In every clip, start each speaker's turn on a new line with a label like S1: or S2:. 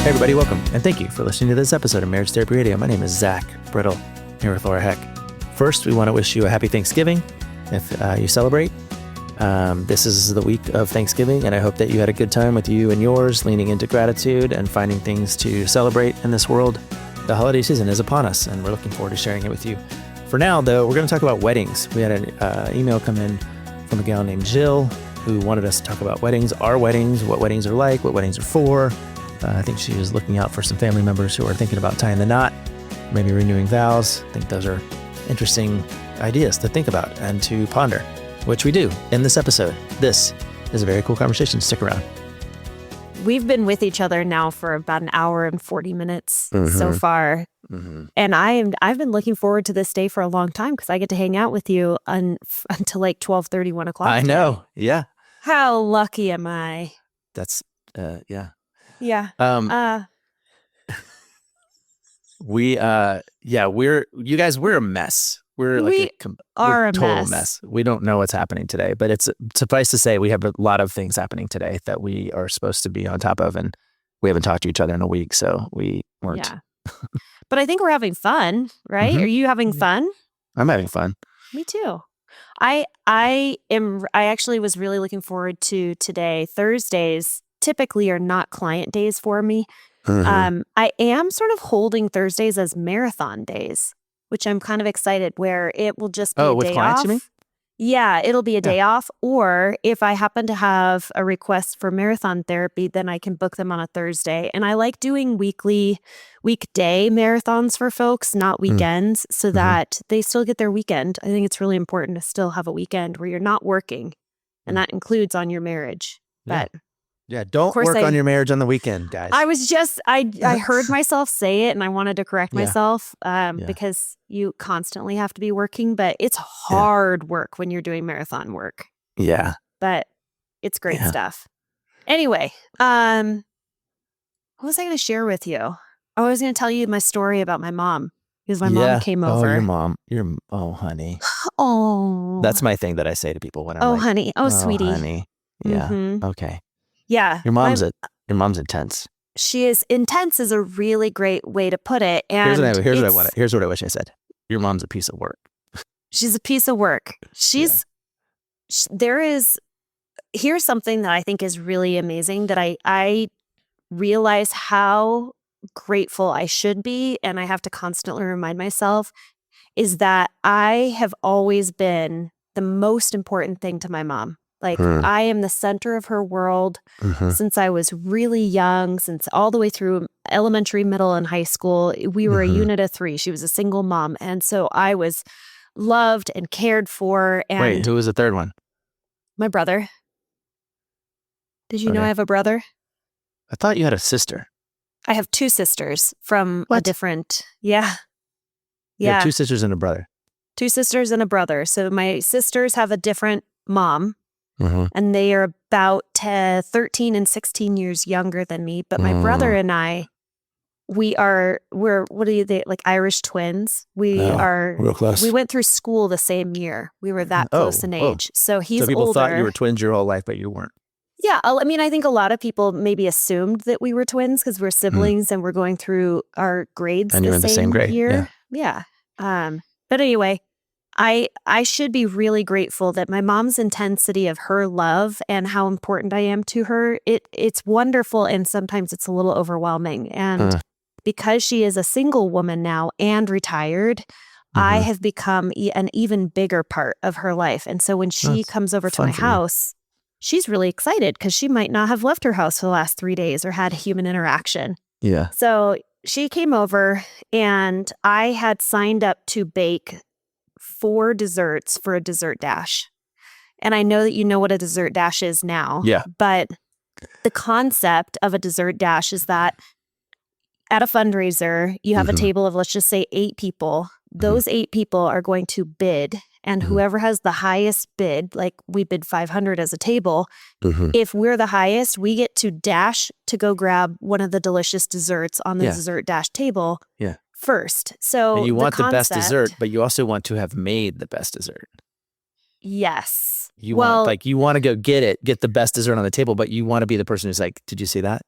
S1: Hey everybody, welcome, and thank you for listening to this episode of Marriage Therapy Radio. My name is Zach Brittle, here with Laura Heck. First, we want to wish you a happy Thanksgiving if you celebrate. This is the week of Thanksgiving, and I hope that you had a good time with you and yours, leaning into gratitude and finding things to celebrate in this world. The holiday season is upon us, and we're looking forward to sharing it with you. For now, though, we're going to talk about weddings. We had an email come in from a gal named Jill who wanted us to talk about weddings, our weddings, what weddings are like, what weddings are for. I think she was looking out for some family members who are thinking about tying the knot, maybe renewing vows. I think those are interesting ideas to think about and to ponder, which we do in this episode. This is a very cool conversation. Stick around.
S2: We've been with each other now for about an hour and 40 minutes so far. And I've been looking forward to this day for a long time because I get to hang out with you until like 12:30, 1 o'clock.
S1: I know. Yeah.
S2: How lucky am I?
S1: That's, yeah.
S2: Yeah.
S1: We're a mess. We're like
S2: we're a
S1: total
S2: mess.
S1: mess. We don't know what's happening today, but it's suffice to say we have a lot of things happening today that we are supposed to be on top of, and we haven't talked to each other in a week, so we weren't.
S2: Yeah. But I think we're having fun, right? Are you having fun?
S1: I'm having fun.
S2: Me too. I actually was really looking forward to today. Thursdays typically are not client days for me. I am sort of holding Thursdays as marathon days, which I'm kind of excited, where it will just be a
S1: with
S2: day
S1: clients,
S2: off.
S1: you mean?
S2: Yeah, it'll be a day off. Or if I happen to have a request for marathon therapy, then I can book them on a Thursday. And I like doing weekday marathons for folks, not weekends, so that they still get their weekend. I think it's really important to still have a weekend where you're not working, and that includes on your marriage.
S1: Yeah.
S2: But
S1: yeah, don't work on your marriage on the weekend, guys.
S2: I heard myself say it, and I wanted to correct myself because you constantly have to be working, but it's hard work when you're doing marathon work.
S1: Yeah.
S2: But it's great stuff. Anyway, what was I going to share with you? I was going to tell you my story about my mom, because my mom came over.
S1: Oh, your mom. Oh, honey.
S2: Oh.
S1: That's my thing that I say to people when I'm
S2: honey. Oh, sweetie.
S1: Honey. Yeah. Okay.
S2: Yeah.
S1: Your mom's intense.
S2: She is intense is a really great way to put it. And
S1: here's what I wish I said. Your mom's a piece of work.
S2: She's a piece of work. Here's something that I think is really amazing that I realize how grateful I should be, and I have to constantly remind myself, is that I have always been the most important thing to my mom. Like, I am the center of her world since I was really young, since all the way through elementary, middle, and high school. We were a unit of 3. She was a single mom. And so I was loved and cared for. And
S1: wait, who was the third one?
S2: My brother. Did you know I have a brother?
S1: I thought you had a sister.
S2: I have 2 sisters from a different... Yeah.
S1: You have 2 sisters and a brother.
S2: 2 sisters and a brother. So my sisters have a different mom. And they are about 13 and 16 years younger than me. But my brother and I, we're like Irish twins. Real close. We went through school the same year. We were that close in age. So he's older. So
S1: people thought you were twins your whole life, but you weren't.
S2: Yeah. I mean, I think a lot of people maybe assumed that we were twins because we're siblings and we're going through our grades
S1: and you're in the same grade
S2: year. Yeah. But anyway, I should be really grateful that my mom's intensity of her love and how important I am to her, it's wonderful, and sometimes it's a little overwhelming. And because she is a single woman now and retired, I have become an even bigger part of her life. And so when she comes over to my house, she's really excited because she might not have left her house for the last 3 days or had human interaction.
S1: Yeah.
S2: So she came over, and I had signed up to bake 4 desserts for a dessert dash. And I know that you know what a dessert dash is now.
S1: Yeah.
S2: But the concept of a dessert dash is that at a fundraiser, you have a table of, let's just say, 8 people. Those 8 people are going to bid. And whoever has the highest bid, like we bid 500 as a table, if we're the highest, we get to dash to go grab one of the delicious desserts on the dessert dash table.
S1: Yeah.
S2: First. So
S1: and you want the best dessert, but you also want to have made the best dessert.
S2: Yes.
S1: You want to go get the best dessert on the table, but you want to be the person who's like, did you see that?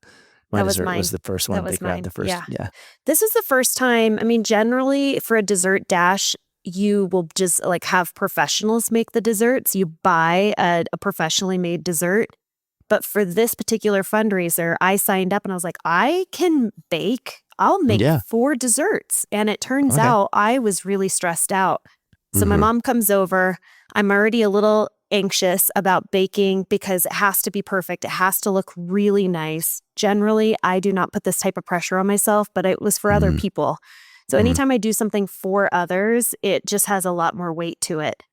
S1: My
S2: That was
S1: dessert
S2: mine.
S1: was the first one
S2: That
S1: they
S2: was
S1: grabbed
S2: mine.
S1: the first.
S2: Yeah.
S1: Yeah.
S2: This was the first time. I mean, generally for a dessert dash, you will just like have professionals make the desserts. You buy a professionally made dessert. But for this particular fundraiser, I signed up and I was like, I can bake. I'll make
S1: Yeah.
S2: 4 desserts. And it turns
S1: Okay.
S2: out I was really stressed out. So my mom comes over. I'm already a little anxious about baking because it has to be perfect. It has to look really nice. Generally, I do not put this type of pressure on myself, but it was for other people. So anytime I do something for others, it just has a lot more weight to it.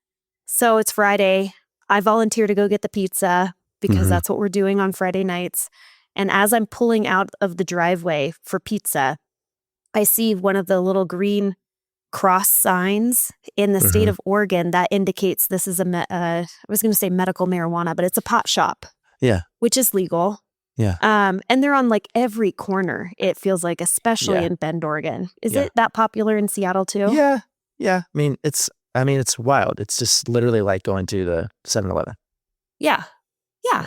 S2: So it's Friday. I volunteer to go get the pizza because that's what we're doing on Friday nights. And as I'm pulling out of the driveway for pizza, I see one of the little green cross signs in the state of Oregon that indicates this is I was going to say medical marijuana, but it's a pot shop.
S1: Yeah.
S2: Which is legal.
S1: Yeah.
S2: And they're on like every corner, it feels like, especially in Bend, Oregon. Is it that popular in Seattle too?
S1: Yeah. Yeah. I mean, it's wild. It's just literally like going to the 7-Eleven.
S2: Yeah. Yeah.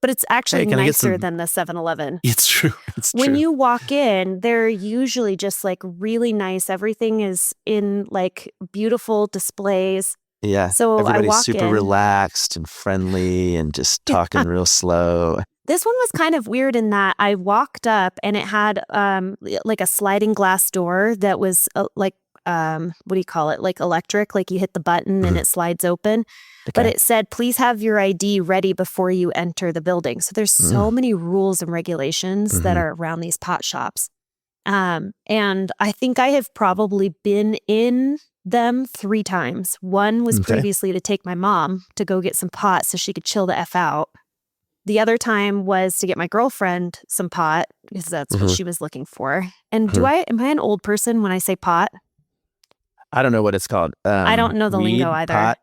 S2: But it's actually
S1: Hey, can I get
S2: nicer
S1: some-
S2: than the 7-Eleven.
S1: It's true. It's
S2: When
S1: true.
S2: you walk in, they're usually just like really nice. Everything is in like beautiful displays.
S1: Yeah.
S2: So I
S1: Everybody's
S2: walk
S1: super
S2: in.
S1: relaxed and friendly and just talking real slow.
S2: This one was kind of weird in that I walked up and it had like a sliding glass door that was like, what do you call it? Like electric, like you hit the button and it slides open. But it said, please have your ID ready before you enter the building. So there's so many rules and regulations that are around these pot shops. And I think I have probably been in them 3 times. One was previously to take my mom to go get some pot so she could chill the F out. The other time was to get my girlfriend some pot because that's what she was looking for. And am I an old person when I say pot?
S1: I don't know what it's called.
S2: I don't know the lingo either.
S1: Pot.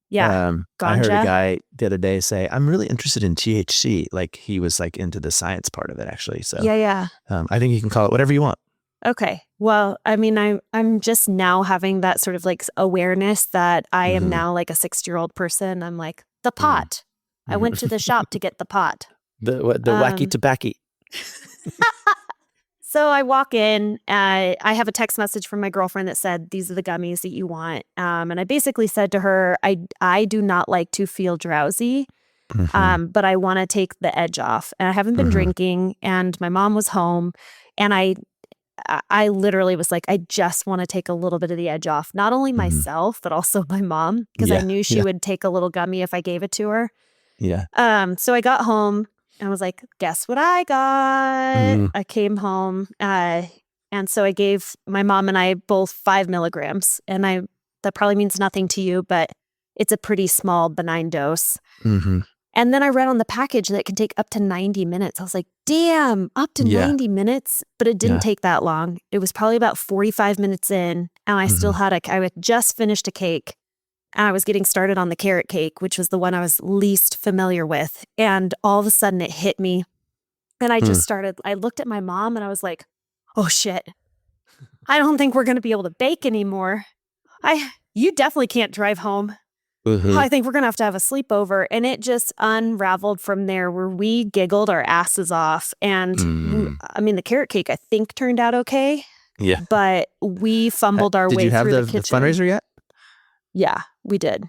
S2: Yeah.
S1: I heard a
S2: Ganja?
S1: guy the other day say, I'm really interested in THC. Like he was like into the science part of it actually. So
S2: Yeah.
S1: I think you can call it whatever you want.
S2: Okay. Well, I mean, I'm just now having that sort of like awareness that I am now like a 60-year-old person. I'm like, the pot. I went to the shop to get the pot.
S1: The wacky tobacco.
S2: So I walk in, I have a text message from my girlfriend that said, these are the gummies that you want. And I basically said to her, I do not like to feel drowsy, but I want to take the edge off. And I haven't been drinking, and my mom was home, and I literally was like, I just want to take a little bit of the edge off. Not only myself, but also my mom, because I knew she would take a little gummy if I gave it to her.
S1: Yeah.
S2: So I got home and I was like, guess what I got? I came home. And so I gave my mom and I both 5 milligrams. And that probably means nothing to you, but it's a pretty small, benign dose. And then I read on the package that it can take up to 90 minutes. I was like, damn, up to 90 minutes. But it didn't take that long. It was probably about 45 minutes in. And I still had I had just finished a cake. And I was getting started on the carrot cake, which was the one I was least familiar with. And all of a sudden it hit me. And I just I looked at my mom and I was like, oh shit, I don't think we're going to be able to bake anymore. You definitely can't drive home. I think we're going to have a sleepover. And it just unraveled from there where we giggled our asses off. And I mean, the carrot cake, I think, turned out okay.
S1: Yeah.
S2: But we fumbled our way through the kitchen.
S1: Did you have the fundraiser yet?
S2: Yeah, we did.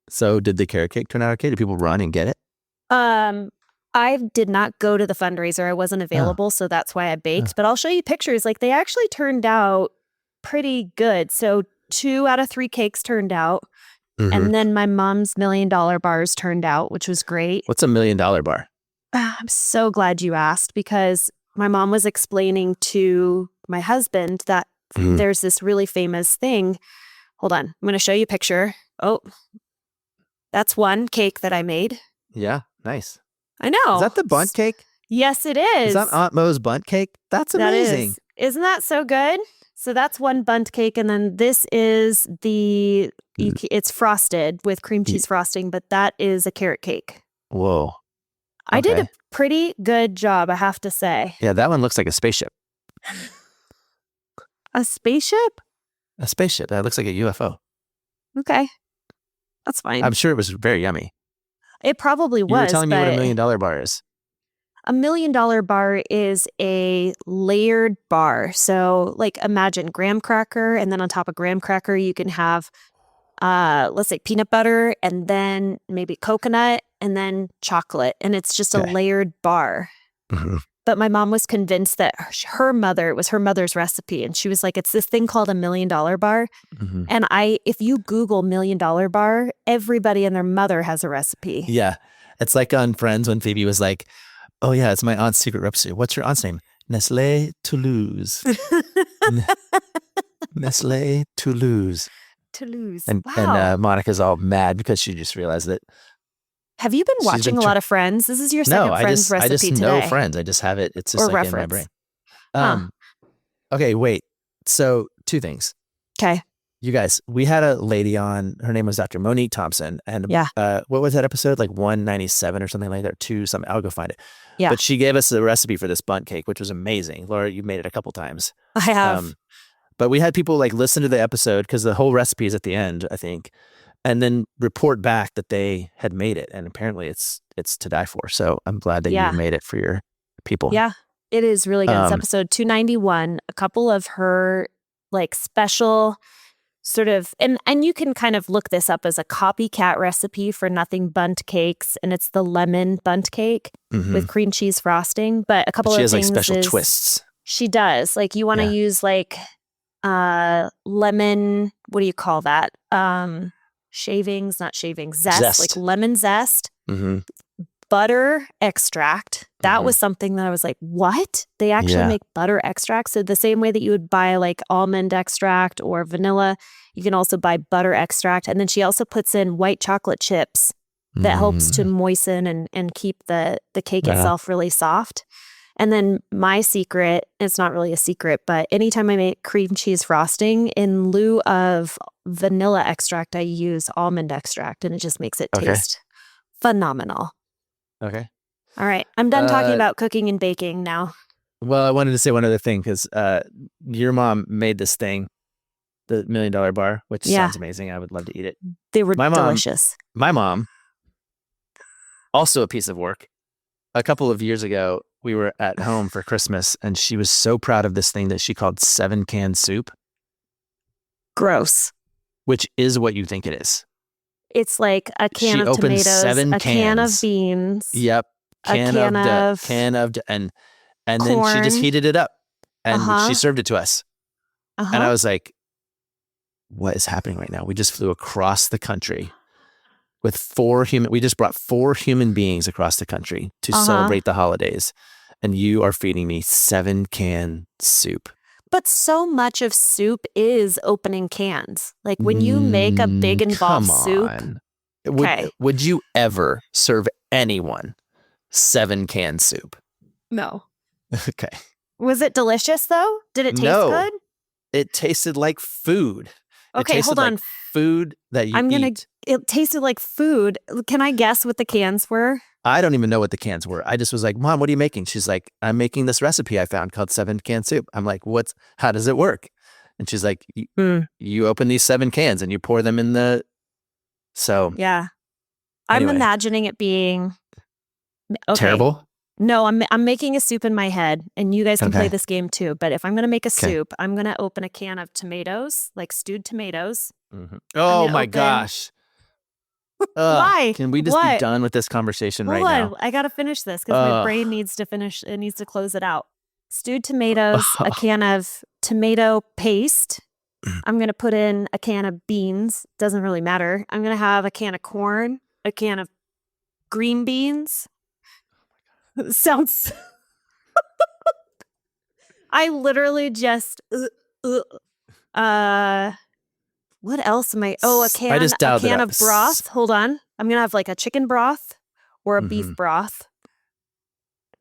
S1: So did the carrot cake turn out okay? Did people run and get it?
S2: I did not go to the fundraiser. I wasn't available, so that's why I baked. But I'll show you pictures. Like, they actually turned out pretty good. So 2 out of 3 cakes turned out. And then my mom's $1 million bars turned out, which was great.
S1: What's a $1 million bar?
S2: I'm so glad you asked, because my mom was explaining to my husband that there's this really famous thing. Hold on. I'm going to show you a picture. Oh, that's one cake that I made.
S1: Yeah. Nice.
S2: I know.
S1: Is that the bundt cake?
S2: Yes, it is.
S1: Is that Aunt Mo's bundt cake? That's amazing.
S2: Isn't that so good? So that's one bundt cake. And then this is it's frosted with cream cheese frosting, but that is a carrot cake.
S1: Whoa.
S2: I did a pretty good job, I have to say.
S1: Yeah, that one looks like a spaceship.
S2: A spaceship?
S1: A spaceship. That looks like a UFO.
S2: Okay. That's fine.
S1: I'm sure it was very yummy.
S2: It probably was.
S1: You were telling me what a $1 million bar is.
S2: $1 million bar is a layered bar. So like imagine graham cracker, and then on top of graham cracker, you can have, let's say peanut butter, and then maybe coconut, and then chocolate. And it's just a layered bar.
S1: Mhm.
S2: But my mom was convinced that it was her mother's recipe. And she was like, it's this thing called $1 million bar.
S1: Mhm.
S2: And if you Google $1 million bar, everybody and their mother has a recipe.
S1: Yeah. It's like on Friends when Phoebe was like, oh yeah, it's my aunt's secret recipe. What's your aunt's name? Nestle Toulouse. Nestle Toulouse.
S2: Toulouse.
S1: And
S2: Wow.
S1: Monica's all mad because she just realized that.
S2: Have you been
S1: She's
S2: watching
S1: been
S2: a lot of Friends? This is your second
S1: No,
S2: Friends
S1: I
S2: recipe
S1: just
S2: today.
S1: know Friends. I just have it. It's just
S2: Or
S1: like in my brain.
S2: reference.
S1: Okay, wait. So 2 things.
S2: Okay.
S1: You guys, we had a lady on. Her name was Dr. Monique Thompson, and
S2: Yeah.
S1: what was that episode? Like 197 or something like that. 2 something. I'll go find it.
S2: Yeah.
S1: But she gave us the recipe for this bundt cake, which was amazing. Laura, you made it a couple times.
S2: I have.
S1: But we had people like listen to the episode because the whole recipe is at the end, I think, and then report back that they had made it, and apparently it's to die for. So I'm glad that you made it for your people.
S2: Yeah, it is really good. It's episode 291. A couple of her like special sort of, and you can kind of look this up as a copycat recipe for nothing bundt cakes, and it's the lemon bundt cake with cream cheese frosting. But a couple of things,
S1: she has like special twists.
S2: She does. Like you want to use like lemon, what do you call that? Zest. Like lemon zest. Butter extract. That was something that I was like, what? They actually make butter extract. So the same way that you would buy like almond extract or vanilla, you can also buy butter extract. And then she also puts in white chocolate chips that helps to moisten and keep the cake itself really soft. And then my secret, it's not really a secret, but anytime I make cream cheese frosting, in lieu of vanilla extract, I use almond extract, and it just makes it taste phenomenal.
S1: Okay.
S2: All right. I'm done talking about cooking and baking now.
S1: Well, I wanted to say one other thing because your mom made this thing, the $1 million bar, which sounds amazing. I would love to eat it.
S2: They were delicious.
S1: My mom, also a piece of work. A couple of years ago, we were at home for Christmas, and she was so proud of this thing that she called 7-can soup.
S2: Gross.
S1: Which is what you think it is.
S2: It's like a can of tomatoes, a can of beans.
S1: Yep. And then she just heated it up and she served it to us. And I was like, what is happening right now? We just flew across the country with we just brought 4 human beings across the country to celebrate the holidays. And you are feeding me 7-can soup.
S2: But so much of soup is opening cans. Like when you make a big involved soup.
S1: Would you ever serve anyone 7-can soup?
S2: No.
S1: Okay.
S2: Was it delicious though? Did it taste good?
S1: It tasted like food.
S2: Okay, hold on.
S1: Like food that you eat.
S2: It tasted like food. Can I guess what the cans were?
S1: I don't even know what the cans were. I just was like, Mom, what are you making? She's like, I'm making this recipe I found called 7-can soup. I'm like, how does it work? And she's like, you open these 7 cans and you pour them in the, so.
S2: Yeah.
S1: Anyway.
S2: I'm imagining it being. Okay.
S1: Terrible?
S2: No, I'm making a soup in my head, and you guys can play this game too. But if I'm going to make a soup, I'm going to open a can of tomatoes, like stewed tomatoes.
S1: Oh my gosh.
S2: Why?
S1: Can we just be done with this conversation right now?
S2: I got to finish this because my brain needs to finish. It needs to close it out. Stewed tomatoes, a can of tomato paste. I'm going to put in a can of beans. Doesn't really matter. I'm going to have a can of corn, a can of green beans. Sounds. I literally just. What else am I? Oh, a can of broth. Hold on. I'm gonna have like a chicken broth or a beef broth.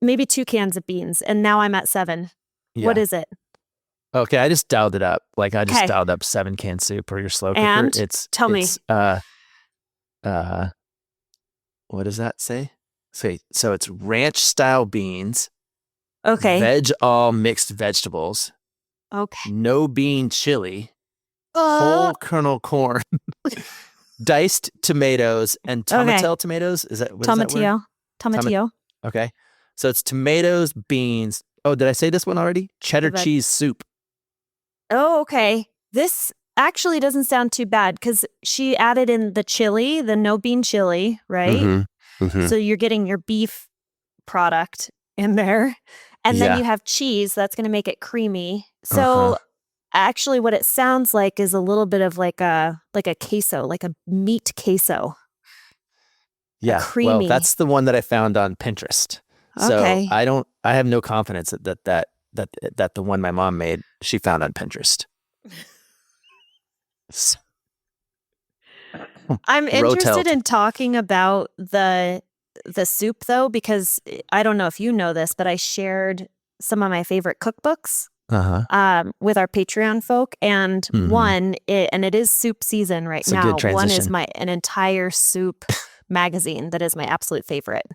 S2: Maybe 2 cans of beans, and now I'm at 7. Yeah. What is it?
S1: Okay, I just dialed it up. Like I just dialed up 7-can soup or your slow cooker.
S2: And tell me.
S1: What does that say? So it's ranch style beans.
S2: Okay.
S1: Veg all mixed vegetables.
S2: Okay.
S1: No bean chili. Whole kernel corn. Diced tomatoes and tomatillo tomatoes. Is that what
S2: tomatillo?
S1: Is that word?
S2: Tomatillo.
S1: Okay. So it's tomatoes, beans. Oh, did I say this one already? Cheddar cheese soup.
S2: Oh, okay. This actually doesn't sound too bad because she added in the chili, the no bean chili, right? So you're getting your beef product in there. And then you have cheese. That's going to make it creamy. So actually what it sounds like is a little bit of like a queso, like a meat queso.
S1: Yeah. Well, that's the one that I found on Pinterest. So
S2: Okay.
S1: I have no confidence that the one my mom made, she found on Pinterest.
S2: I'm interested in talking about the soup though, because I don't know if you know this, but I shared some of my favorite cookbooks with our Patreon folk, and it is soup season right now. One is an entire soup magazine that is my absolute favorite.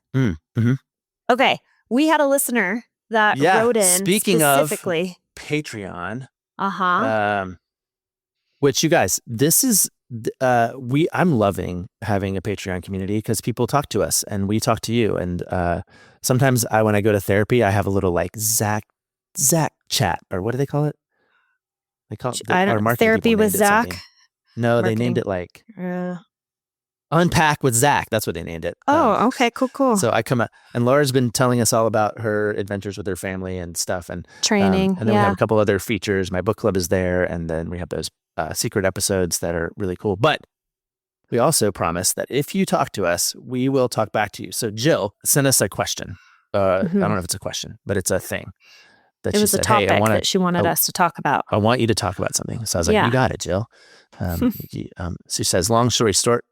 S2: Okay, we had a listener that wrote in specifically.
S1: Of Patreon, which you guys, this is I'm loving having a Patreon community because people talk to us and we talk to you, and sometimes when I go to therapy, I have a little like Zach chat, or what do they call it? They call it
S2: therapy with Zach.
S1: No, they named it like Unpack with Zach. That's what they named it.
S2: Oh, okay, cool.
S1: So I come up, and Laura's been telling us all about her adventures with her family and stuff, and
S2: training.
S1: And then we have a couple other features. My book club is there, and then we have those secret episodes that are really cool. But we also promise that if you talk to us, we will talk back to you. So Jill sent us a question. I don't know if it's a question, but it's a thing.
S2: It was a topic that she wanted us to talk about.
S1: I want you to talk about something. So I was like, you got it, Jill. She says, long story short.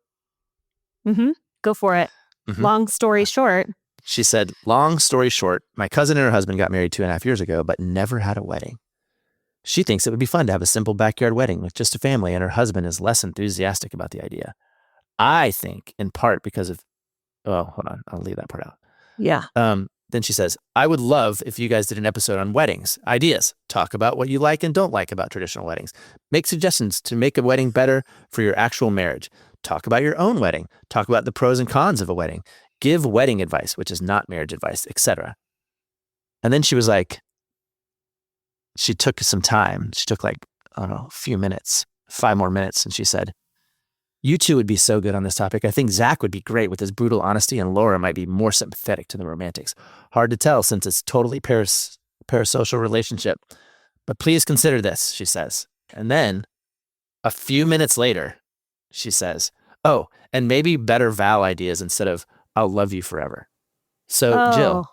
S2: Go for it. Long story short.
S1: She said, long story short, my cousin and her husband got married 2.5 years ago, but never had a wedding. She thinks it would be fun to have a simple backyard wedding with just a family, and her husband is less enthusiastic about the idea. I think in part because of, hold on, I'll leave that part out.
S2: Yeah.
S1: Then she says, I would love if you guys did an episode on weddings, ideas, talk about what you like and don't like about traditional weddings, make suggestions to make a wedding better for your actual marriage, talk about your own wedding, talk about the pros and cons of a wedding, give wedding advice, which is not marriage advice, etc. And then she was like, she took some time. She took like, I don't know, a few minutes, 5 more minutes. And she said, you two would be so good on this topic. I think Zach would be great with his brutal honesty, and Laura might be more sympathetic to the romantics. Hard to tell since it's totally parasocial relationship. But please consider this, she says. And then a few minutes later, she says, oh, and maybe better vow ideas instead of I'll love you forever. So Jill,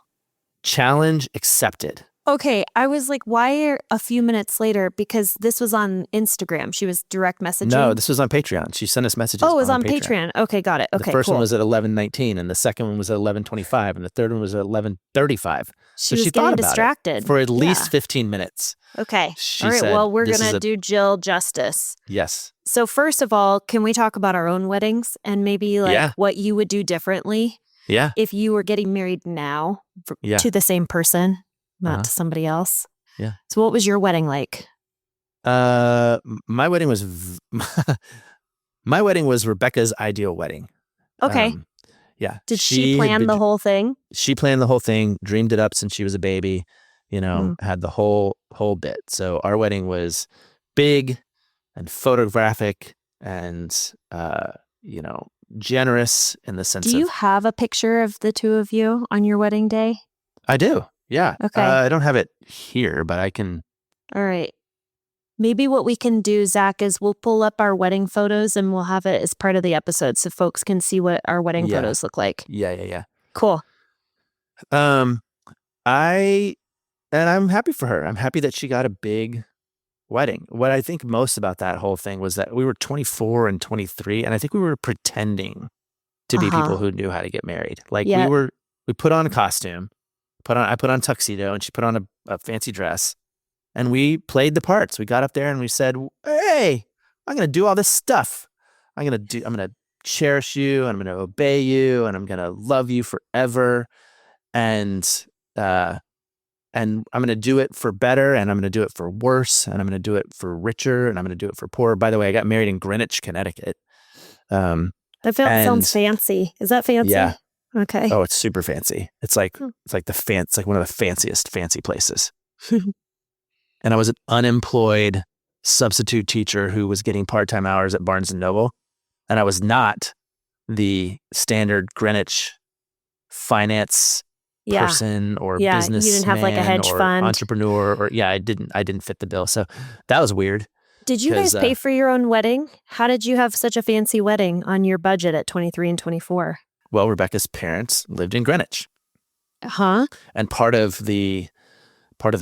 S1: challenge accepted.
S2: Okay, I was like, why a few minutes later? Because this was on Instagram. She was direct messaging.
S1: No, this was on Patreon. She sent us messages.
S2: Oh, it was on Patreon. Okay, got it. Okay,
S1: the first one was at 11:19, and the second one was at 11:25, and the third one was at 11:35. So she thought about distracted for at least 15 minutes.
S2: Okay. All right. Well, we're going to do Jill justice.
S1: Yes.
S2: So first of all, can we talk about our own weddings and maybe like what you would do differently?
S1: Yeah.
S2: If you were getting married now to the same person, not to somebody else.
S1: Yeah.
S2: So what was your wedding like?
S1: My wedding was my wedding was Rebecca's ideal wedding.
S2: Okay.
S1: Yeah.
S2: Did she plan the whole thing?
S1: She planned the whole thing, dreamed it up since she was a baby, had the whole bit. So our wedding was big and photographic and, generous in the sense of...
S2: Do you have a picture of the two of you on your wedding day?
S1: I do. Yeah.
S2: Okay.
S1: I don't have it here, but I can...
S2: All right. Maybe what we can do, Zach, is we'll pull up our wedding photos and we'll have it as part of the episode so folks can see what our wedding photos look like.
S1: Yeah.
S2: Cool.
S1: I'm happy for her. I'm happy that she got a big wedding. What I think most about that whole thing was that we were 24 and 23, and I think we were pretending to be people who knew how to get married. Like we put on a costume, I put on tuxedo, and she put on a fancy dress. And we played the parts. We got up there and we said, hey, I'm going to do all this stuff. I'm going to cherish you, and I'm going to obey you, and I'm going to love you forever. And I'm going to do it for better, and I'm going to do it for worse, and I'm going to do it for richer, and I'm going to do it for poorer. By the way, I got married in Greenwich, Connecticut.
S2: That sounds fancy. Is that fancy?
S1: Yeah.
S2: Okay.
S1: Oh, it's super fancy. It's like it's like one of the fanciest fancy places. And I was an unemployed substitute teacher who was getting part-time hours at Barnes and Noble, and I was not the standard Greenwich finance
S2: Yeah.
S1: person or
S2: Yeah. You didn't have like a
S1: businessman
S2: hedge
S1: or
S2: fund.
S1: entrepreneur or I didn't fit the bill. So that was weird.
S2: Did you guys pay for your own wedding? How did you have such a fancy wedding on your budget at 23 and 24?
S1: Well, Rebecca's parents lived in Greenwich.
S2: Huh?
S1: And part of the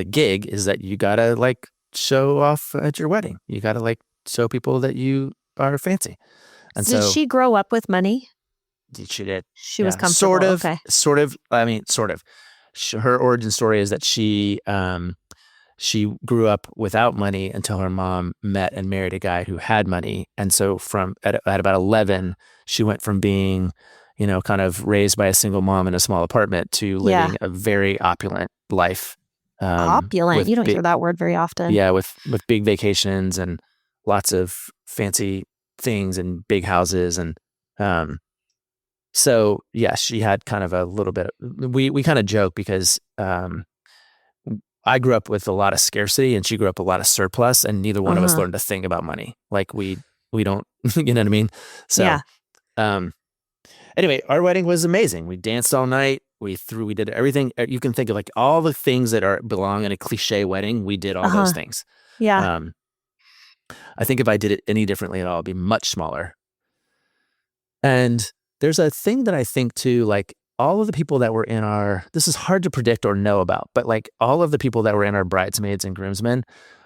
S1: gig is that you gotta like show off at your wedding. You gotta like show people that you are fancy. And
S2: Did she grow up with money?
S1: She did.
S2: She was comfortable. Okay.
S1: Sort of. I mean, sort of. Her origin story is that she grew up without money until her mom met and married a guy who had money. And so at about 11, she went from being, kind of raised by a single mom in a small apartment to living a very opulent life.
S2: Opulent? You don't hear that word very often.
S1: Yeah, with big vacations and lots of fancy things and big houses. And so, yeah, she had kind of a little bit we kind of joke because I grew up with a lot of scarcity and she grew up with a lot of surplus, and neither one of us learned a thing about money. Like we don't, you know what I mean? So, anyway, our wedding was amazing. We danced all night. We did everything. You can think of like all the things that belong in a cliche wedding. We did all those things.
S2: Yeah.
S1: I think if I did it any differently at all, it'd be much smaller. And there's a thing that I think too, like all of the people that were this is hard to predict or know about, but like all of the people that were in our bridesmaids and groomsmen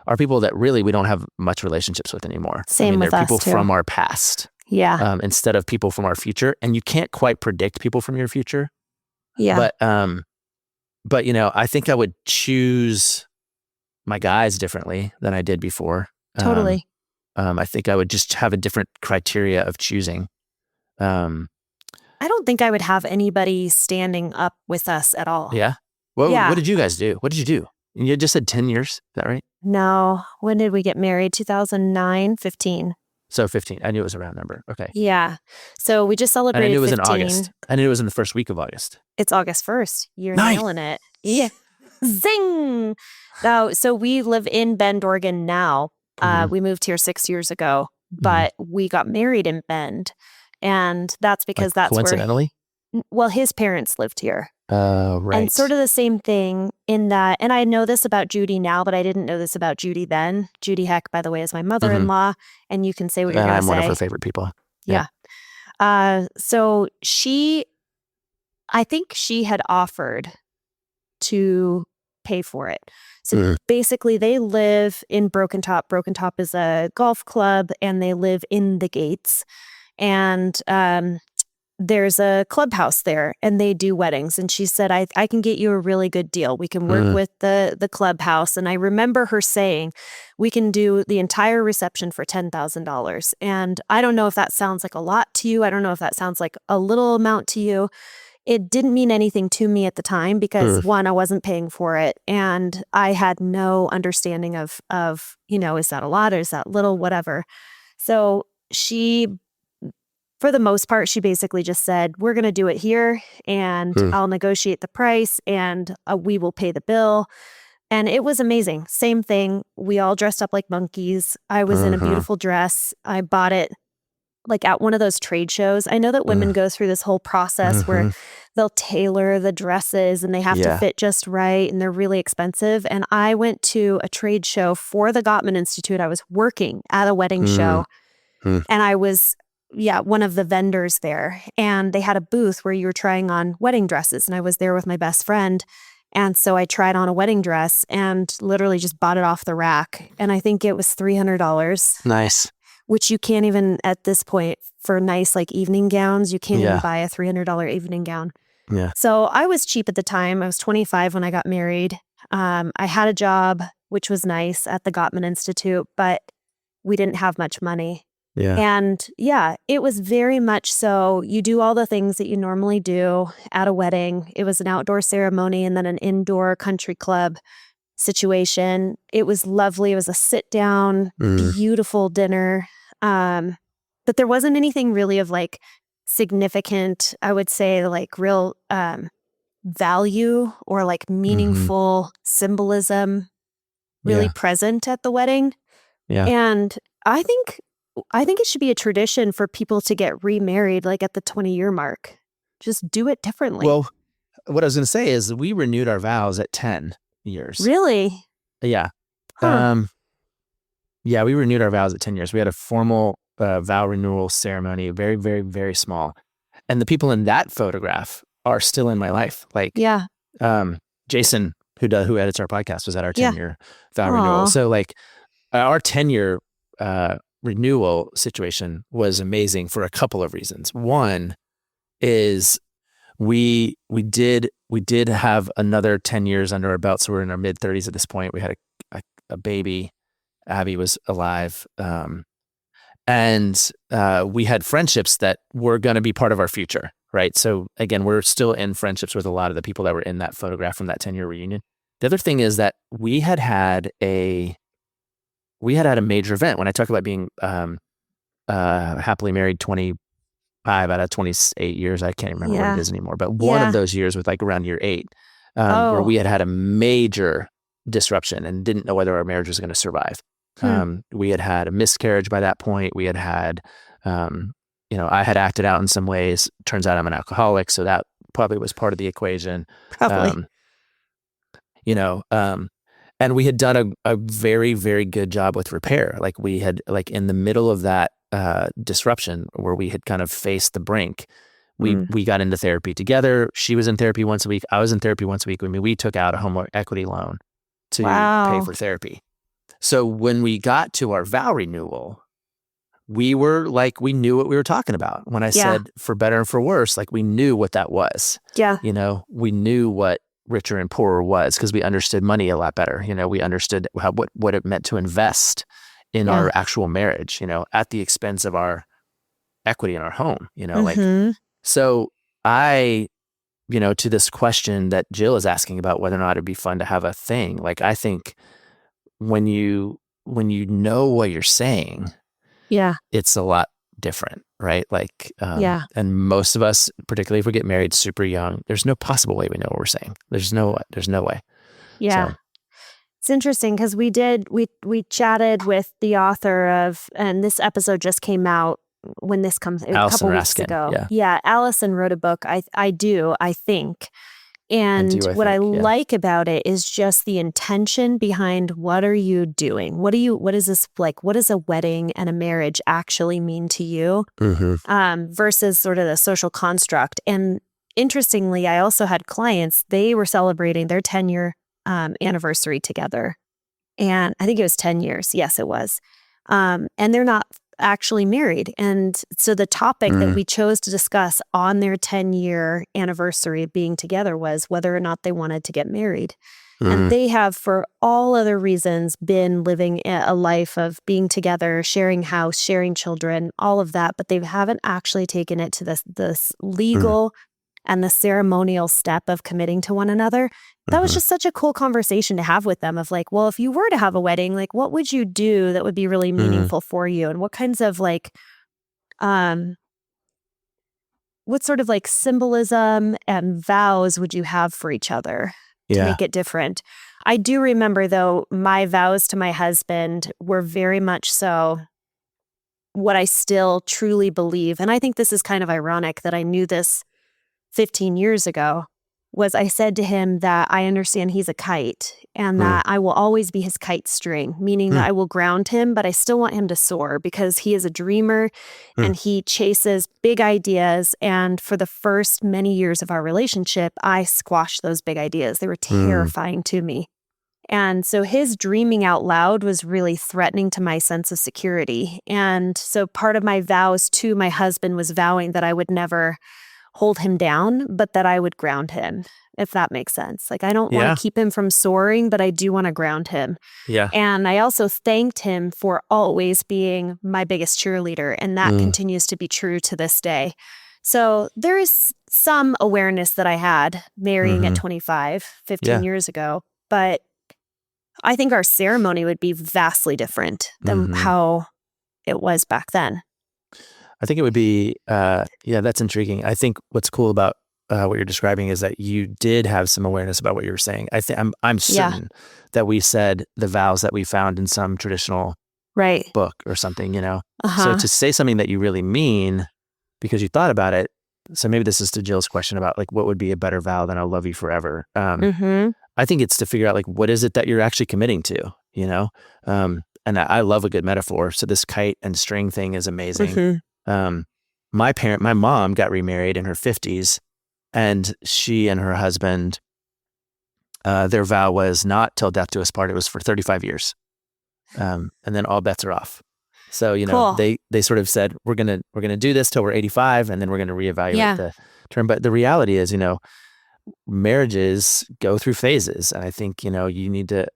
S1: are people that really we don't have much relationships with anymore.
S2: Same with us too.
S1: They're people from our past.
S2: Yeah.
S1: Instead of people from our future. And you can't quite predict people from your future.
S2: Yeah.
S1: But I think I would choose my guys differently than I did before.
S2: Totally.
S1: I think I would just have a different criteria of choosing.
S2: I don't think I would have anybody standing up with us at all.
S1: Yeah? What did you guys do? What did you do? You just said 10 years. Is that right?
S2: No. When did we get married? 2009, 15.
S1: So 15. I knew it was a round number. Okay.
S2: Yeah. So we just celebrated 15.
S1: And I knew it was in August. I knew it was in the first week of August.
S2: It's August 1st. You're
S1: nice.
S2: Nailing it. Yeah. Zing! So we live in Bend, Oregon now. We moved here 6 years ago, but we got married in Bend. And that's because that's
S1: coincidentally?
S2: Well, his parents lived here.
S1: Right.
S2: And sort of the same thing in that, and I know this about Judy now, but I didn't know this about Judy then. Judy Heck, by the way, is my mother-in-law, and you can say what you're going to say.
S1: And I'm one of her favorite people.
S2: Yeah. So I think she had offered to pay for it. So basically they live in Broken Top. Broken Top is a golf club, and they live in the Gates. And there's a clubhouse there, and they do weddings. And she said, I can get you a really good deal. We can work with the clubhouse. And I remember her saying, we can do the entire reception for $10,000. And I don't know if that sounds like a lot to you. I don't know if that sounds like a little amount to you. It didn't mean anything to me at the time because one, I wasn't paying for it. And I had no understanding of, is that a lot or is that little, whatever. So she, for the most part, she basically just said, we're going to do it here, and I'll negotiate the price, and we will pay the bill. And it was amazing. Same thing. We all dressed up like monkeys. I was in a beautiful dress. I bought it like at one of those trade shows. I know that women go through this whole process where they'll tailor the dresses and they have to fit just right, and they're really expensive. And I went to a trade show for the Gottman Institute. I was working at a wedding show, and I was one of the vendors there, and they had a booth where you were trying on wedding dresses, and I was there with my best friend. And so I tried on a wedding dress and literally just bought it off the rack. And I think it was $300.
S1: Nice.
S2: Which you can't even, at this point, for nice like evening gowns, you can't even buy a $300 evening gown.
S1: Yeah.
S2: So I was cheap at the time. I was 25 when I got married. I had a job, which was nice, at the Gottman Institute, but we didn't have much money.
S1: Yeah.
S2: And it was very much so. You do all the things that you normally do at a wedding. It was an outdoor ceremony and then an indoor country club situation. It was lovely. It was a sit down, beautiful dinner. But there wasn't anything really of like significant, I would say, like real value or like meaningful symbolism really
S1: Yeah.
S2: present at the wedding.
S1: Yeah.
S2: And I think it should be a tradition for people to get remarried like at the 20-year mark. Just do it differently.
S1: Well, what I was going to say is we renewed our vows at 10 years.
S2: Really?
S1: Yeah.
S2: Huh.
S1: Yeah, we renewed our vows at 10 years. We had a formal vow renewal ceremony, very, very, very small. And the people in that photograph are still in my life. Like,
S2: Yeah.
S1: Jason, who edits our podcast, was at our
S2: Yeah.
S1: 10-year vow renewal. So like our 10-year renewal situation was amazing for a couple of reasons. One is we did have another 10 years under our belt. So we're in our mid 30s at this point. We had a baby. Abby was alive. And we had friendships that were going to be part of our future, right? So again, we're still in friendships with a lot of the people that were in that photograph from that 10-year reunion. The other thing is that we had a major event. When I talk about being happily married 25 out of 28 years, I can't remember what it is anymore, but one of those years was like around year 8, where we had a major disruption and didn't know whether our marriage was going to survive. We had a miscarriage by that point. We had I had acted out in some ways. Turns out I'm an alcoholic, so that probably was part of the equation.
S2: Probably.
S1: And we had done a very, very good job with repair. Like we had, like in the middle of that disruption where we had kind of faced the brink, we got into therapy together. She was in therapy once a week. I was in therapy once a week. I mean, we took out a home equity loan to pay for therapy. So when we got to our vow renewal, we were like, we knew what we were talking about. When I said for better and for worse, like we knew what that was. Yeah. We knew what richer and poorer was because we understood money a lot better. We understood what it meant to invest in our actual marriage, at the expense of our equity in our home, so I, to this question that Jill is asking about whether or not it'd be fun to have a thing, like I think when you know what you're saying, it's a lot different, right? Like, and most of us, particularly if we get married super young, there's no possible way we know what we're saying. There's no way.
S2: Yeah. So. It's interesting because we chatted with the author of, and this episode just came out when this comes a
S1: Allison
S2: couple
S1: Raskin,
S2: weeks ago. Yeah. Allison wrote a book. I think. And what I like about it is just the intention behind what are you doing? What is this like? What does a wedding and a marriage actually mean to you? Versus sort of the social construct. And interestingly, I also had clients, they were celebrating their 10-year anniversary together. And I think it was 10 years. Yes, it was. And they're not actually married. And so the topic that we chose to discuss on their 10-year anniversary of being together was whether or not they wanted to get married. And they have, for all other reasons, been living a life of being together, sharing house, sharing children, all of that, but they haven't actually taken it to this legal and the ceremonial step of committing to one another. That was just such a cool conversation to have with them of like, well, if you were to have a wedding, like what would you do that would be really meaningful for you? And what kinds of like, what sort of like symbolism and vows would you have for each other to make it different? I do remember though, my vows to my husband were very much so what I still truly believe. And I think this is kind of ironic that I knew this 15 years ago, was I said to him that I understand he's a kite and that I will always be his kite string, meaning that I will ground him, but I still want him to soar because he is a dreamer and he chases big ideas. And for the first many years of our relationship, I squashed those big ideas. They were terrifying to me. And so his dreaming out loud was really threatening to my sense of security. And so part of my vows to my husband was vowing that I would never hold him down, but that I would ground him, if that makes sense. Like I don't want to keep him from soaring, but I do want to ground him. Yeah. And I also thanked him for always being my biggest cheerleader. And that continues to be true to this day. So there is some awareness that I had marrying at 25, 15 years ago, but I think our ceremony would be vastly different than how it was back then.
S1: I think it would be, yeah, that's intriguing. I think what's cool about what you're describing is that you did have some awareness about what you were saying. I think I'm
S2: Yeah.
S1: certain that we said the vows that we found in some traditional
S2: Right.
S1: book or something, you know? So
S2: Uh-huh.
S1: to say something that you really mean because you thought about it. So maybe this is to Jill's question about like, what would be a better vow than I'll love you forever?
S2: Mm-hmm.
S1: I think it's to figure out like, what is it that you're actually committing to, you know? And I love a good metaphor. So this kite and string thing is amazing.
S2: Mm-hmm.
S1: My mom got remarried in her 50s, and she and her husband, their vow was not till death do us part. It was for 35 years. And then all bets are off. So, you know,
S2: Cool.
S1: they sort of said, we're going to do this till we're 85, and then we're going to reevaluate
S2: Yeah.
S1: the term. But the reality is, you know, marriages go through phases. And I think, you know, you need to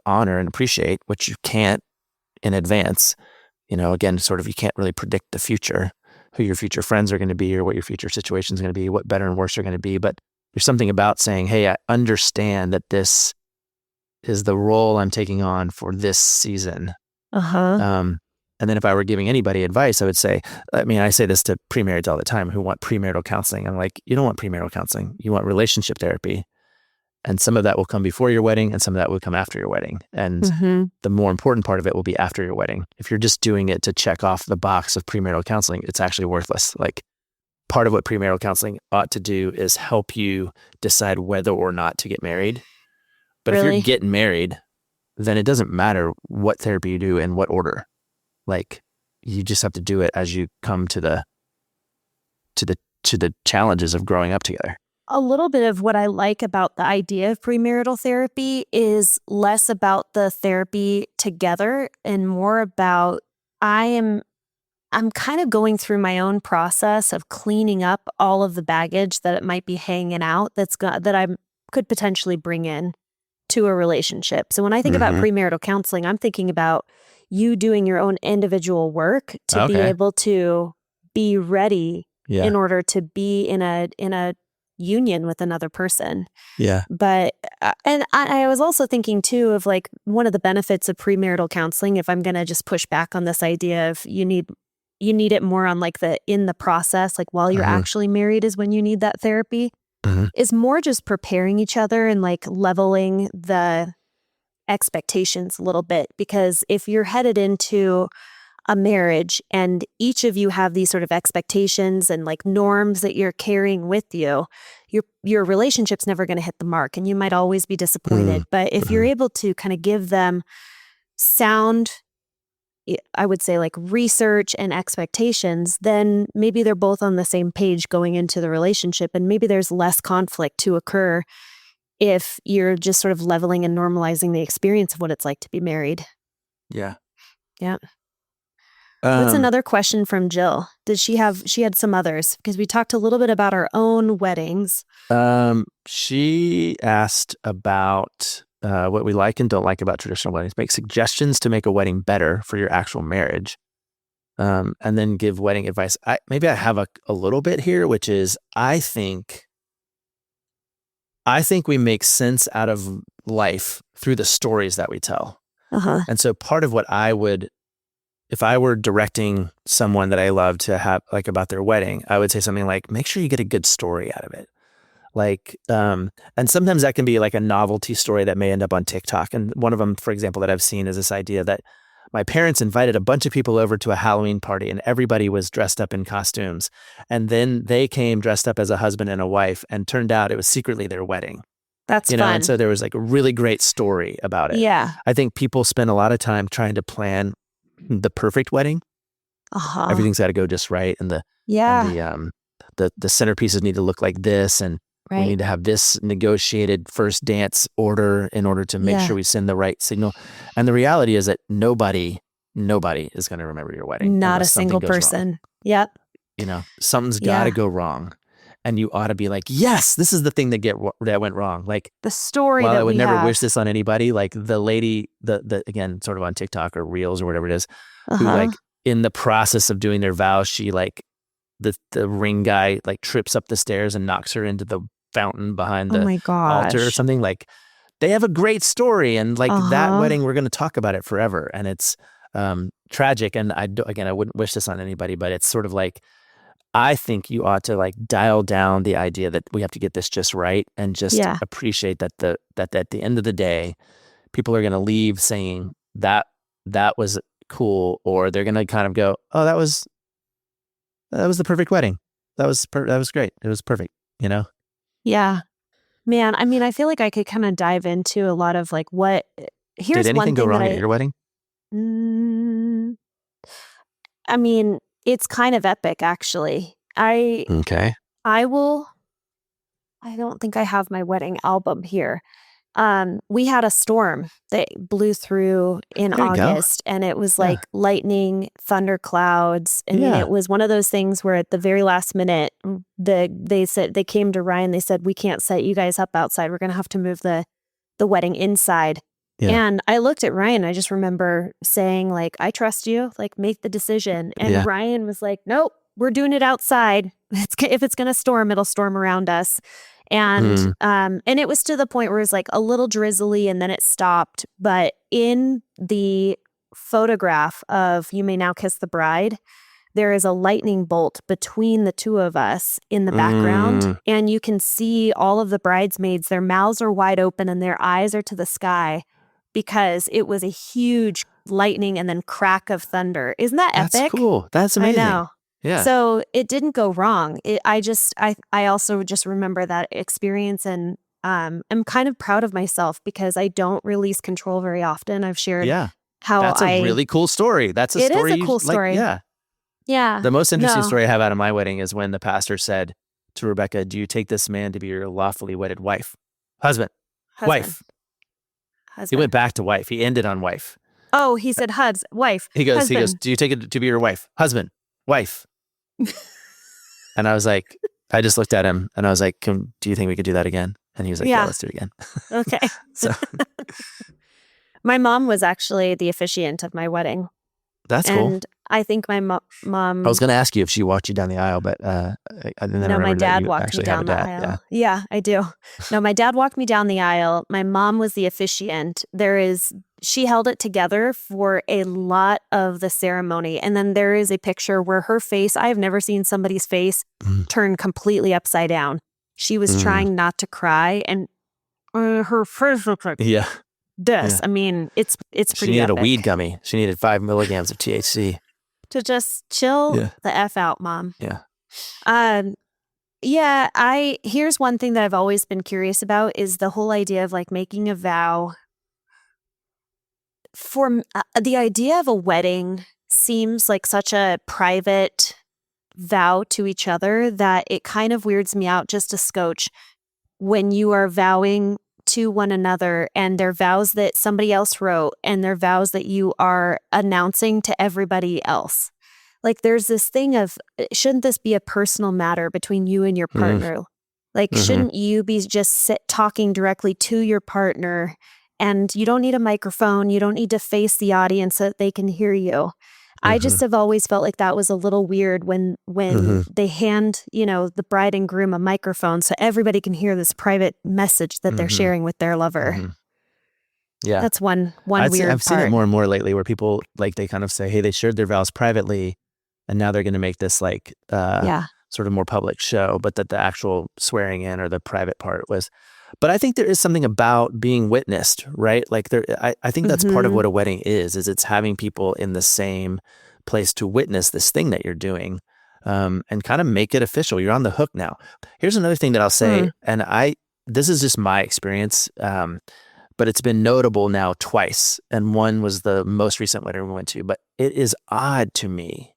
S1: honor and appreciate what you can't in advance. You know, again, sort of, you can't really predict the future, who your future friends are going to be or what your future situation is going to be, what better and worse are going to be. But there's something about saying, hey, I understand that this is the role I'm taking on for this season.
S2: Uh-huh.
S1: And then if I were giving anybody advice, I would say, I mean, I say this to premarrieds all the time who want premarital counseling. I'm like, you don't want premarital counseling. You want relationship therapy. And some of that will come before your wedding and some of that will come after your wedding. And
S2: Mm-hmm.
S1: the more important part of it will be after your wedding. If you're just doing it to check off the box of premarital counseling, it's actually worthless. Like, part of what premarital counseling ought to do is help you decide whether or not to get married. But if
S2: Really?
S1: you're getting married, then it doesn't matter what therapy you do in what order. Like, you just have to do it as you come to the challenges of growing up together.
S2: A little bit of what I like about the idea of premarital therapy is less about the therapy together and more about I'm kind of going through my own process of cleaning up all of the baggage that it might be hanging out that I could potentially bring in to a relationship. So when I think about premarital counseling, I'm thinking about you doing your own individual work to be
S1: Okay.
S2: able to be ready
S1: Yeah.
S2: in order to be in a union with another person.
S1: Yeah.
S2: But and I was also thinking too of like one of the benefits of premarital counseling, if I'm going to just push back on this idea of you need it more on like in the process, like while you're actually married is when you need that therapy, is more just preparing each other and like leveling the expectations a little bit. Because if you're headed into a marriage and each of you have these sort of expectations and like norms that you're carrying with you, your relationship's never going to hit the mark and you might always be disappointed. But if you're able to kind of give them sound, I would say like research and expectations, then maybe they're both on the same page going into the relationship and maybe there's less conflict to occur if you're just sort of leveling and normalizing the experience of what it's like to be married.
S1: Yeah.
S2: Yeah. What's another question from Jill? She had some others because we talked a little bit about our own weddings.
S1: She asked about what we like and don't like about traditional weddings. Make suggestions to make a wedding better for your actual marriage. And then give wedding advice. Maybe I have a little bit here, which is I think we make sense out of life through the stories that we tell. And so part of what I would, if I were directing someone that I love to have like about their wedding, I would say something like, make sure you get a good story out of it. Like, and sometimes that can be like a novelty story that may end up on TikTok. And one of them, for example, that I've seen is this idea that my parents invited a bunch of people over to a Halloween party and everybody was dressed up in costumes. And then they came dressed up as a husband and a wife and turned out it was secretly their wedding.
S2: That's
S1: you know,
S2: fun.
S1: and so there was like a really great story about it.
S2: Yeah.
S1: I think people spend a lot of time trying to plan the perfect wedding. Everything's got to go just right. And the centerpieces need to look like this. And we need to have this negotiated first dance order in order to make sure we send the right signal. And the reality is that nobody is going to remember your wedding.
S2: Not a single person. Wrong. Yep.
S1: You know, something's got to go wrong. And you ought to be like, yes, this is the thing that went wrong. Like
S2: the story
S1: while
S2: that
S1: I would
S2: we
S1: never
S2: have.
S1: wish this on anybody, like the lady, the again, sort of on TikTok or Reels or whatever it is, who like in the process of doing their vows, she like the ring guy like trips up the stairs and knocks her into the fountain behind the altar or something. Like they have a great story and like that wedding, we're going to talk about it forever. And it's tragic. And again, I wouldn't wish this on anybody, but it's sort of like, I think you ought to like dial down the idea that we have to get this just right, and just
S2: Yeah.
S1: appreciate that at the end of the day, people are going to leave saying that was cool, or they're going to kind of go, oh, that was the perfect wedding. That was great. It was perfect, you know?
S2: Yeah. Man, I mean, I feel like I could kind of dive into a lot of like
S1: Did
S2: here's one
S1: anything go
S2: thing that
S1: wrong at your wedding?
S2: mm, I mean, it's kind of epic actually.
S1: Okay.
S2: I will I don't think I have my wedding album here. We had a storm that blew through in
S1: There you go.
S2: August, and it was
S1: Yeah.
S2: like lightning, thunder clouds. I mean,
S1: Yeah.
S2: it was one of those things where at the very last minute, they said they came to Ryan. They said, "We can't set you guys up outside. We're going to have to move the wedding inside."
S1: Yeah.
S2: And I looked at Ryan. I just remember saying, like, "I trust you. Like, make the decision." And
S1: Yeah.
S2: Ryan was like, "Nope, we're doing it outside. If it's going to storm, it'll storm around us." And it was to the point where it was like a little drizzly and then it stopped. But in the photograph of You May Now Kiss the Bride, there is a lightning bolt between the two of us in the background. And you can see all of the bridesmaids, their mouths are wide open and their eyes are to the sky because it was a huge lightning and then crack of thunder. Isn't that epic?
S1: That's cool. That's amazing.
S2: I know.
S1: Yeah.
S2: So it didn't go wrong. I also just remember that experience, and I'm kind of proud of myself because I don't release control very often. I've shared how
S1: That's a really cool story. That's a story.
S2: It is a cool story.
S1: Yeah.
S2: Yeah.
S1: The most interesting story I have out of my wedding is when the pastor said to Rebecca, "Do you take this man to be your lawfully wedded husband, wife?" He went back to wife. He ended on wife.
S2: Oh, he said wife.
S1: He goes,
S2: husband.
S1: "Do you take it to be your wife, husband, wife?" And I was like, I just looked at him and I was like, do you think we could do that again? And he was like, yeah, let's do it again.
S2: Okay.
S1: So
S2: my mom was actually the officiant of my wedding.
S1: That's cool.
S2: And I think my mom...
S1: I was going to ask you if she walked you down the aisle, but
S2: no, my dad walked me down the aisle. Yeah, I do. No, my dad walked me down the aisle. My mom was the officiant. She held it together for a lot of the ceremony. And then there is a picture where her face, I have never seen somebody's face turn completely upside down. She was trying not to cry, and her face looked like this. Yeah. I mean, it's pretty
S1: She needed
S2: epic.
S1: a weed gummy. She needed 5 milligrams of THC.
S2: To just chill the F out, Mom.
S1: Yeah.
S2: Here's one thing that I've always been curious about is the whole idea of like making a vow. For the idea of a wedding seems like such a private vow to each other that it kind of weirds me out just a scotch when you are vowing to one another and they're vows that somebody else wrote and they're vows that you are announcing to everybody else. Like there's this thing of, shouldn't this be a personal matter between you and your partner? Like, shouldn't you be just talking directly to your partner, and you don't need a microphone. You don't need to face the audience so that they can hear you. I just have always felt like that was a little weird when they hand, the bride and groom a microphone so everybody can hear this private message that they're sharing with their lover.
S1: Yeah.
S2: That's one weird part.
S1: I've seen it more and more lately where people, like, they kind of say, hey, they shared their vows privately and now they're going to make this like sort of more public show, but that the actual swearing in or the private part was. But I think there is something about being witnessed, right? Like I think that's part of what a wedding is it's having people in the same place to witness this thing that you're doing, and kind of make it official. You're on the hook now. Here's another thing that I'll say, and this is just my experience, but it's been notable now twice. And one was the most recent wedding we went to, but it is odd to me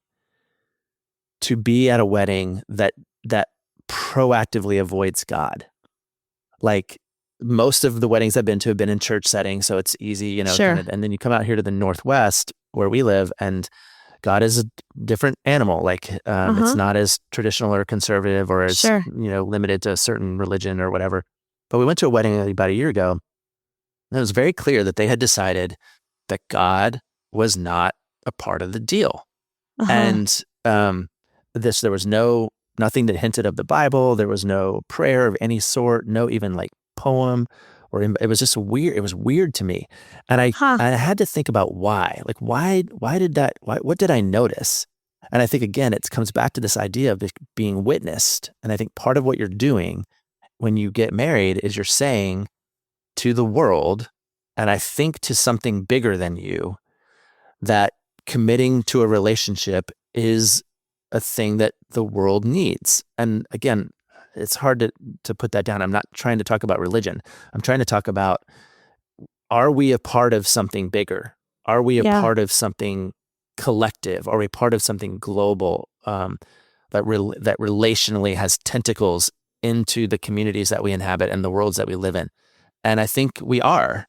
S1: to be at a wedding that proactively avoids God. Like most of the weddings I've been to have been in church settings, so it's easy, and then you come out here to the Northwest where we live, and God is a different animal. Like it's not as traditional or conservative or as limited to a certain religion or whatever. But we went to a wedding about a year ago, and it was very clear that they had decided that God was not a part of the deal, and there was nothing that hinted of the Bible. There was no prayer of any sort, no even like poem it was just weird. It was weird to me. And
S2: Huh.
S1: I had to think about why. Like, why what did I notice? And I think, again, it comes back to this idea of being witnessed. And I think part of what you're doing when you get married is you're saying to the world, and I think to something bigger than you, that committing to a relationship is a thing that the world needs. And again, it's hard to put that down. I'm not trying to talk about religion. I'm trying to talk about, are we a part of something bigger? Are we a
S2: Yeah.
S1: part of something collective? Are we part of something global that relationally has tentacles into the communities that we inhabit and the worlds that we live in? And I think we are.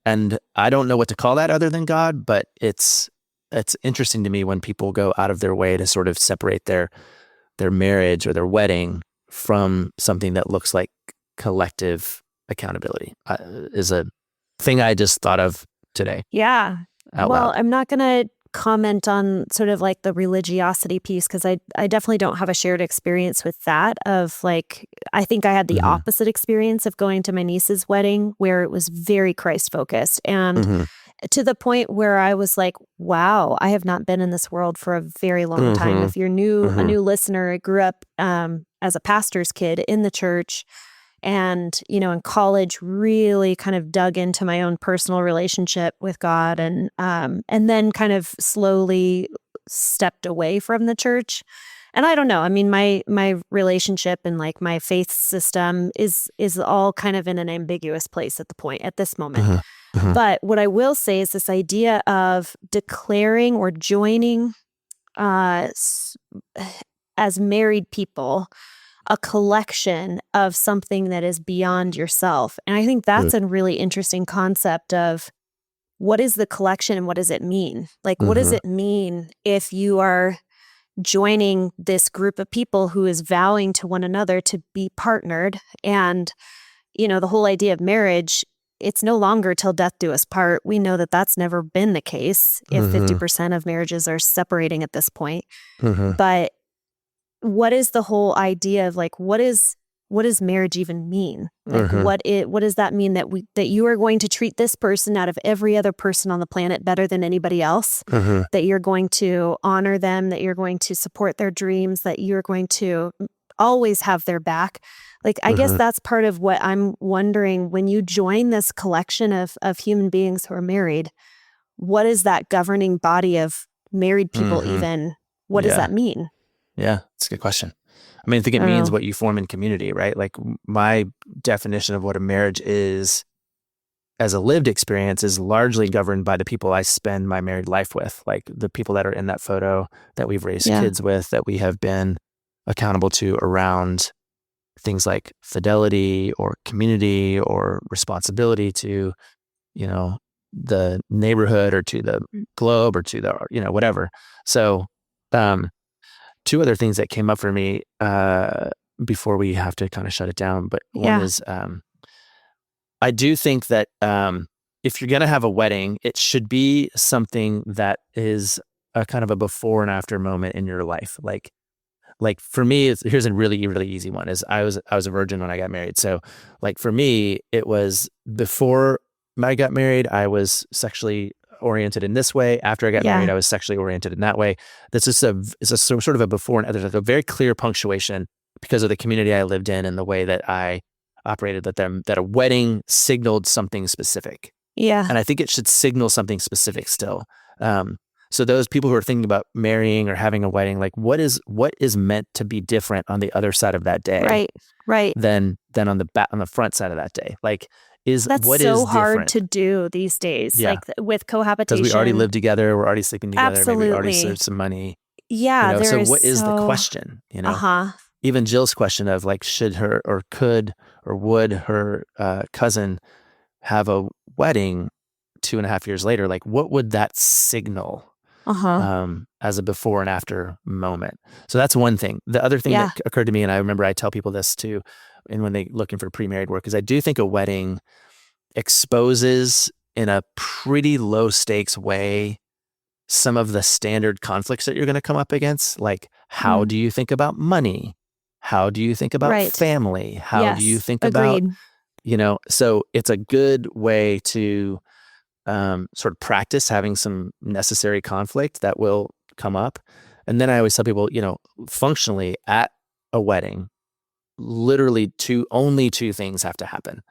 S1: And I don't know what to call that other than God, but it's interesting to me when people go out of their way to sort of separate their marriage or their wedding from something that looks like collective accountability. Is a thing I just thought of today.
S2: Yeah.
S1: Out
S2: Well,
S1: loud.
S2: I'm not going to comment on sort of like the religiosity piece because I definitely don't have a shared experience with that of like, I think I had the opposite experience of going to my niece's wedding where it was very Christ focused and to the point where I was like, wow, I have not been in this world for a very long time. If you're a new listener, I grew up as a pastor's kid in the church. And, in college really kind of dug into my own personal relationship with God and then kind of slowly stepped away from the church. And I don't know. I mean, my relationship and like my faith system is all kind of in an ambiguous place at this moment. But what I will say is this idea of declaring or joining as married people a collection of something that is beyond yourself. And I think that's a really interesting concept of what is the collection and what does it mean? Like, what does it mean if you are joining this group of people who is vowing to one another to be partnered? And, the whole idea of marriage, it's no longer till death do us part. We know that that's never been the case if 50% of marriages are separating at this point. But what is the whole idea of like what does marriage even mean? Like what does that mean that you are going to treat this person out of every other person on the planet better than anybody else? That you're going to honor them, that you're going to support their dreams, that you're going to always have their back. Like I guess that's part of what I'm wondering when you join this collection of human beings who are married, what is that governing body of married people even? What does that mean?
S1: Yeah, that's a good question. I mean, I think it means what you form in community, right? Like my definition of what a marriage is as a lived experience is largely governed by the people I spend my married life with, like the people that are in that photo that we've raised kids with, that we have been accountable to around things like fidelity or community or responsibility to, the neighborhood or to the globe or to the, whatever. So, two other things that came up for me before we have to kind of shut it down. But one is I do think that if you're going to have a wedding, it should be something that is a kind of a before and after moment in your life. Like for me, here's a really, really easy one is I was a virgin when I got married. So like for me, it was before I got married, I was sexually oriented in this way. After I got married, I was sexually oriented in that way. This is a sort of a before and there's like a very clear punctuation because of the community I lived in and the way that I operated that a wedding signaled something specific.
S2: Yeah.
S1: And I think it should signal something specific still. So those people who are thinking about marrying or having a wedding, like what is meant to be different on the other side of that day,
S2: right,
S1: than on the front side of that day, like.
S2: That's so hard to do these days, like with cohabitation.
S1: Because we already live together, we're already sleeping together,
S2: Absolutely.
S1: maybe we already saved some money.
S2: Yeah,
S1: So what is the question? Even Jill's question of like, should her or could or would her cousin have a wedding 2.5 years later? Like, what would that signal as a before and after moment? So that's one thing. The other thing that occurred to me, and I remember I tell people this too, and when they're looking for pre-married work, is I do think a wedding exposes in a pretty low stakes way some of the standard conflicts that you're going to come up against. Like, how do you think about money? How do you think about family? How do you think about So it's a good way to sort of practice having some necessary conflict that will come up. And then I always tell people, functionally at a wedding, literally only two things have to happen,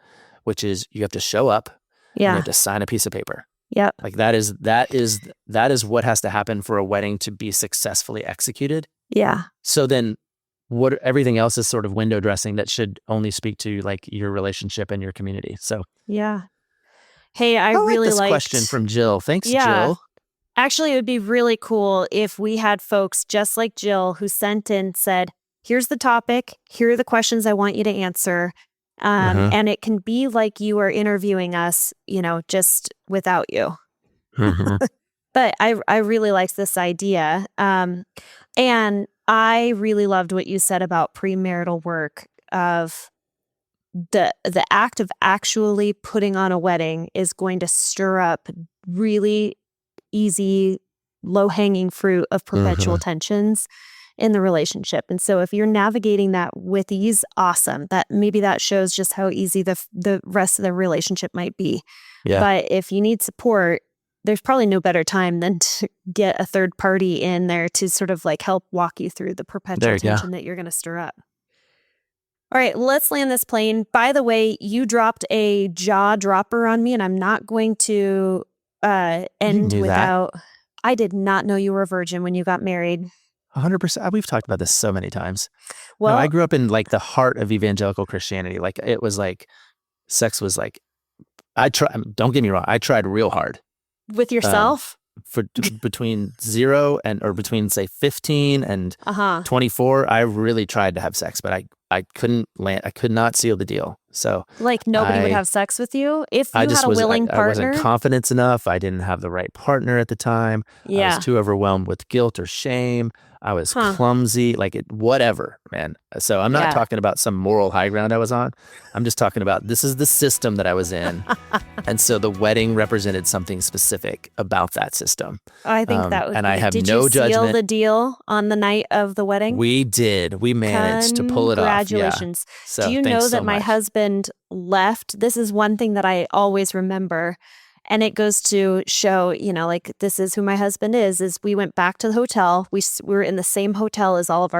S1: which is you have to show up and you
S2: Yeah.
S1: have to sign a piece of paper.
S2: Yep.
S1: Like that is what has to happen for a wedding to be successfully executed.
S2: Yeah.
S1: So then everything else is sort of window dressing that should only speak to like your relationship and your community. So
S2: yeah. Hey, I
S1: like
S2: really
S1: this
S2: liked
S1: question from Jill. Thanks,
S2: Yeah.
S1: Jill.
S2: Actually, it would be really cool if we had folks just like Jill who sent in, said, here's the topic, here are the questions I want you to answer. And it can be like you are interviewing us, just without you. But I really liked this idea. And I really loved what you said about premarital work of the act of actually putting on a wedding is going to stir up really easy, low-hanging fruit of perpetual tensions in the relationship. And so if you're navigating that with ease, awesome. That shows just how easy the rest of the relationship might be.
S1: Yeah.
S2: But if you need support, there's probably no better time than to get a third party in there to sort of like help walk you through the perpetual tension that you're going to stir up. All right, let's land this plane. By the way, you dropped a jaw dropper on me, and I'm not going to end without. I did not know you were a virgin when you got married.
S1: 100%. We've talked about this so many times.
S2: Well,
S1: I grew up in like the heart of evangelical Christianity. Like it was like sex was like, don't get me wrong. I tried real hard.
S2: With yourself?
S1: For between 0 or between say 15 and 24, I really tried to have sex, but I couldn't land. I could not seal the deal. So
S2: like nobody would have sex with you if you had a willing partner.
S1: I wasn't confident enough. I didn't have the right partner at the time.
S2: Yeah.
S1: I was too overwhelmed with guilt or shame. I was clumsy, whatever, man. So I'm not talking about some moral high ground I was on. I'm just talking about this is the system that I was in. And so the wedding represented something specific about that system.
S2: I think that would
S1: and
S2: be.
S1: I have
S2: Did
S1: no
S2: you
S1: judgment.
S2: seal the deal on the night of the wedding?
S1: We did. We managed to pull it off.
S2: Congratulations.
S1: Yeah. So,
S2: do you know that my husband left? This is one thing that I always remember. And it goes to show, this is who my husband is we went back to the hotel. We were in the same hotel as all of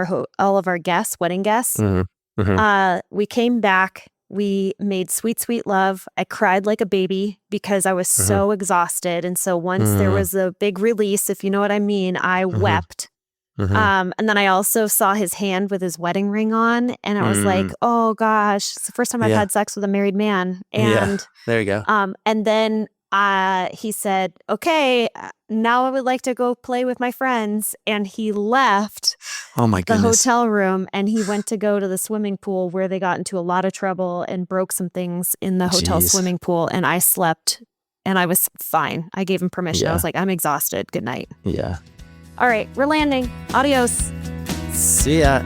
S2: our guests, wedding guests. We came back. We made sweet, sweet love. I cried like a baby because I was so exhausted. And so once there was a big release, if you know what I mean, I wept. And then I also saw his hand with his wedding ring on. And I was like, oh, gosh, it's the first time I've had sex with a married man. And
S1: there you go.
S2: And then he said, okay, now I would like to go play with my friends. And he left the hotel room and he went to go to the swimming pool where they got into a lot of trouble and broke some things in the hotel swimming pool. And I slept and I was fine. I gave him permission.
S1: Yeah.
S2: I was like, I'm exhausted. Good night.
S1: Yeah.
S2: All right, we're landing. Adios.
S1: See ya.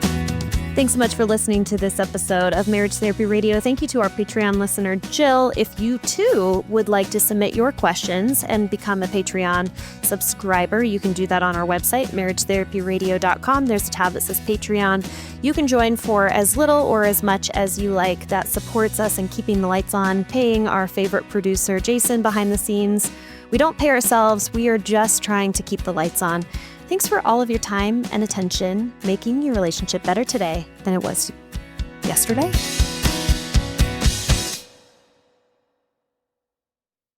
S2: Thanks so much for listening to this episode of Marriage Therapy Radio. Thank you to our Patreon listener, Jill. If you too would like to submit your questions and become a Patreon subscriber, you can do that on our website, marriagetherapyradio.com. There's a tab that says Patreon. You can join for as little or as much as you like. That supports us in keeping the lights on, paying our favorite producer, Jason, behind the scenes. We don't pay ourselves. We are just trying to keep the lights on. Thanks for all of your time and attention, making your relationship better today than it was yesterday.